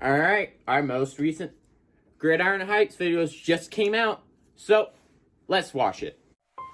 Alright, our most recent Gridiron Heights videos just came out, so let's watch it.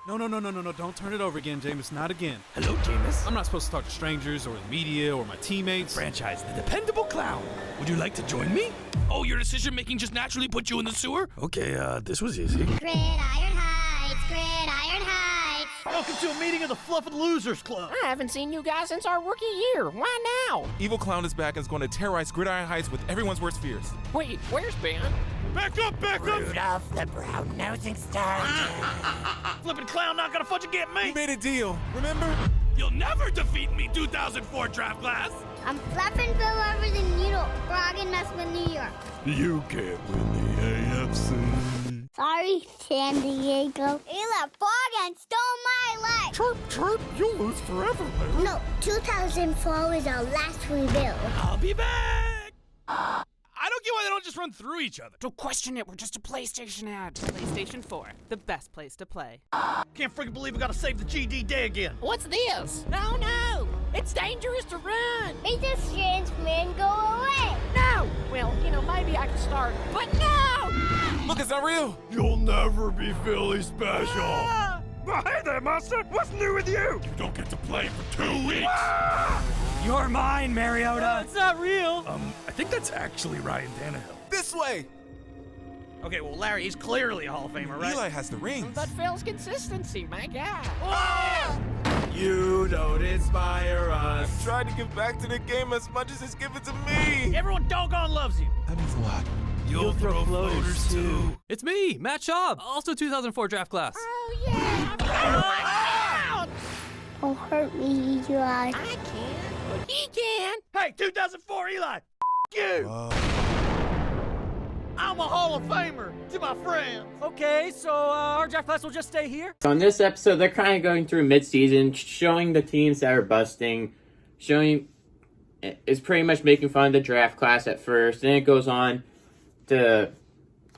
No, don't turn it over again, Jameis, not again. Hello, Jameis. I'm not supposed to talk to strangers or the media or my teammates. Franchise, the dependable clown. Would you like to join me? Oh, your decision-making just naturally put you in the sewer? Okay, this was easy. Gridiron Heights, Gridiron Heights. Welcome to a meeting of the Fluffin' Losers Club. I haven't seen you guys since our rookie year. Why now? Evil Clown is back and is going to terrorize Gridiron Heights with everyone's worst fears. Wait, where's Ben? Back up! Rudolph the brown-nosing star. Flippin' clown not gonna fudge get me! We made a deal, remember? You'll never defeat me, 2004 draft class. I'm fluffing Phil over the needle, frogging us with New York. You can't win the AFC. Sorry, San Diego. Eli Foggen stole my life. Chirp, you'll lose forever, man. No, 2004 was our last rebuild. I'll be back. I don't get why they don't just run through each other. Don't question it, we're just a PlayStation ad. PlayStation 4, the best place to play. Can't freaking believe we gotta save the GD day again. What's this? No! It's dangerous to run! Make the strange man go away. No! Well, maybe I can start, but no! Look, it's not real. You'll never be Philly special. Well, hey there, monster! What's new with you? You don't get to play for 2 weeks. You're mine, Mariota. It's not real! I think that's actually Ryan Tannehill. This way. Okay, well, Larry, he's clearly a Hall of Famer, right? Eli has the rings. But Phil's consistency, my God. You don't inspire us. I'm trying to give back to the game as much as it's given to me. Everyone doggone loves you. That means a lot. You'll throw floaters too. It's me, Matt Schaub, also 2004 draft class. Oh, yeah! Oh, my God! Don't hurt me, Eli. I can't, but he can! Hey, 2004 Eli, you! I'm a Hall of Famer to my friends. Okay, so our draft class will just stay here? So in this episode, they're kind of going through mid-season, showing the teams that are busting, it's pretty much making fun of the draft class at first, then it goes on to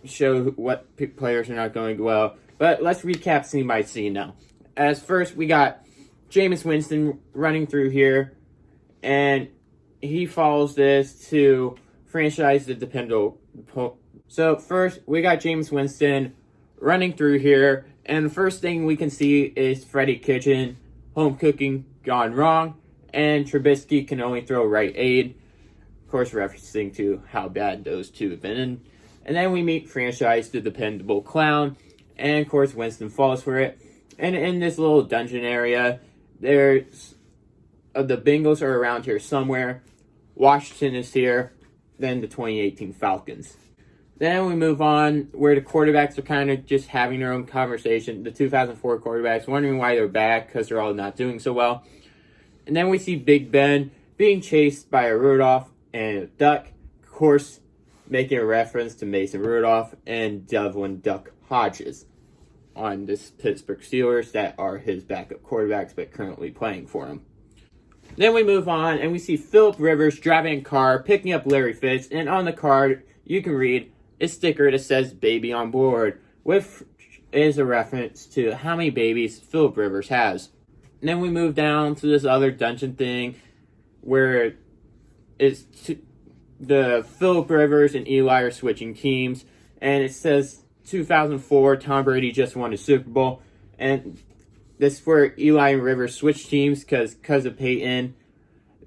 show what players are not going well. But let's recap scene by scene now. As first, we got Jameis Winston running through here, and he follows this to franchise the dependable. So first, we got Jameis Winston running through here, and the first thing we can see is Freddie Kitchen, home cooking gone wrong, and Trubisky can only throw right aid. Of course, referencing to how bad those two have been. And then we meet franchise the dependable clown, and of course Winston falls for it. And in this little dungeon area, there's the Bengals are around here somewhere. Washington is here. Then the 2018 Falcons. Then we move on where the quarterbacks are kind of just having their own conversation. The 2004 quarterbacks wondering why they're back because they're all not doing so well. And then we see Big Ben being chased by a Rudolph and a duck. Of course, making a reference to Mason Rudolph and Devlin Duck Hodges on this Pittsburgh Steelers that are his backup quarterbacks but currently playing for him. Then we move on and we see Philip Rivers driving a car, picking up Larry Fitz, and on the card you can read a sticker that says baby on board, which is a reference to how many babies Philip Rivers has. And then we move down to this other dungeon thing where it's the Philip Rivers and Eli are switching teams, and it says 2004 Tom Brady just won a Super Bowl, and this is where Eli and Rivers switch teams because of Peyton,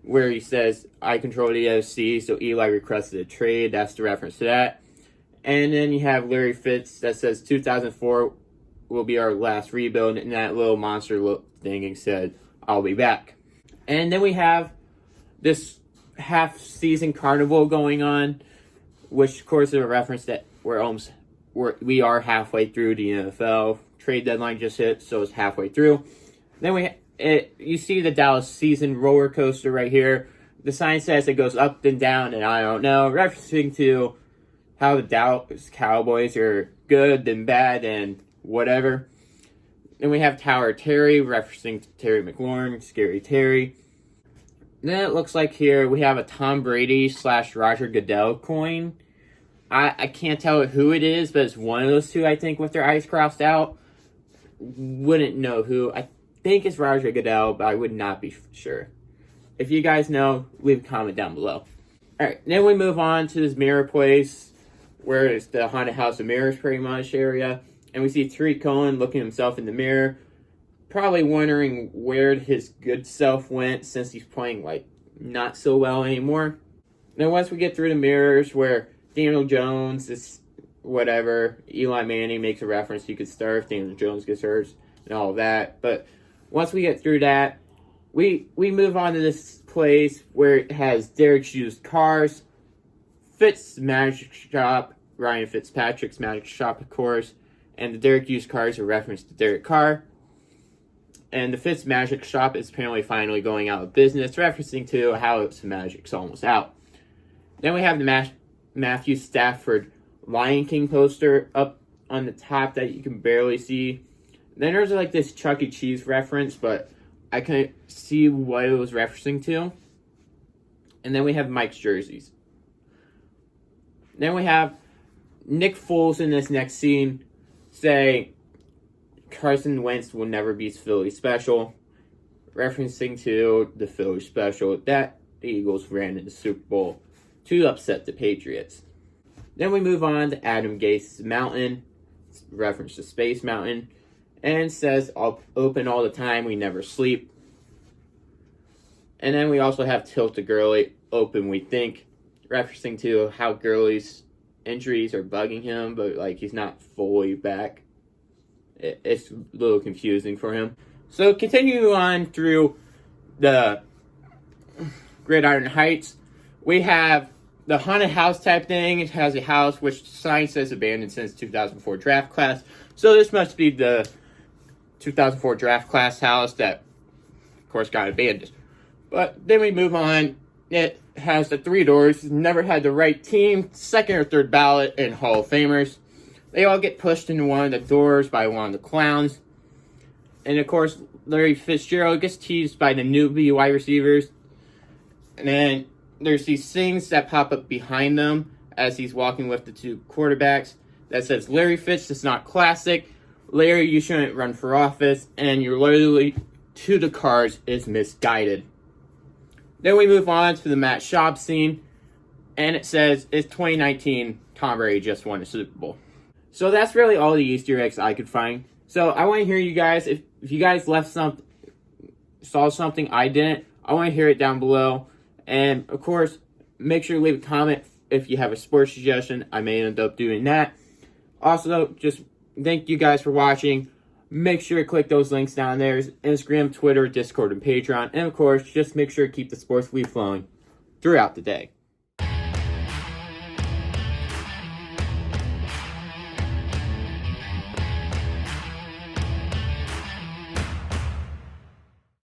where he says, I control the AFC, so Eli requested a trade. That's the reference to that. And then you have Larry Fitz that says 2004 will be our last rebuild, and that little monster thing and said, I'll be back. And then we have this half-season carnival going on, which of course is a reference that we are halfway through the NFL. Trade deadline just hit, so it's halfway through. Then you see the Dallas season roller coaster right here. The sign says it goes up and down, and I don't know, referencing to how the Dallas Cowboys are good and bad and whatever. Then we have Tower Terry, referencing to Terry McLaurin, Scary Terry. Then it looks like here we have a Tom Brady / Roger Goodell coin. I can't tell who it is, but it's one of those two, I think, with their eyes crossed out. Wouldn't know who. I think it's Roger Goodell, but I would not be sure. If you guys know, leave a comment down below. Alright, then we move on to this mirror place, where it's the haunted house of mirrors pretty much area. And we see Tariq Cohen looking himself in the mirror, probably wondering where his good self went since he's playing, like, not so well anymore. Then once we get through the mirrors where Daniel Jones is whatever, Eli Manning makes a reference he could start if Daniel Jones gets hurt and all of that. But once we get through that, we move on to this place where it has Derek's used cars, Fitz Magic Shop, Ryan Fitzpatrick's Magic Shop, of course, and the Derek used cars are reference to Derek Carr. And the Fitz Magic Shop is apparently finally going out of business, referencing to how its magic's almost out. Then we have the Matthew Stafford Lion King poster up on the top that you can barely see. Then there's like this Chuck E. Cheese reference, but I couldn't see what it was referencing to. And then we have Mike's jerseys. Then we have Nick Foles in this next scene say Carson Wentz will never be Philly special, referencing to the Philly special that the Eagles ran in the Super Bowl to upset the Patriots. Then we move on to Adam Gase's Mountain, reference to Space Mountain, and says, "I'll open all the time, we never sleep." And then we also have Tilt to Gurley, open we think, referencing to how Gurley's injuries are bugging him, but like he's not fully back. It's a little confusing for him. So continuing on through the Gridiron Heights, we have the haunted house type thing. It has a house which sign says abandoned since 2004 draft class. So this must be the 2004 draft class house that, of course, got abandoned. But then we move on. It has the 3 doors. Never had the right team. Second or third ballot in Hall of Famers. They all get pushed into one of the doors by one of the clowns. And, of course, Larry Fitzgerald gets teased by the newbie wide receivers. And then there's these things that pop up behind them as he's walking with the 2 quarterbacks that says, "Larry Fitz is not classic. Larry, you shouldn't run for office. And your loyalty to the Cards is misguided." Then we move on to the Matt Schaub scene. And it says, "It's 2019. Tom Brady just won a Super Bowl." So that's really all the Easter eggs I could find. So I want to hear you guys, if you guys saw something I didn't, I want to hear it down below. And of course, make sure to leave a comment if you have a sports suggestion. I may end up doing that. Also, just thank you guys for watching. Make sure to click those links down there. Instagram, Twitter, Discord, and Patreon. And of course, just make sure to keep the sports lead flowing throughout the day.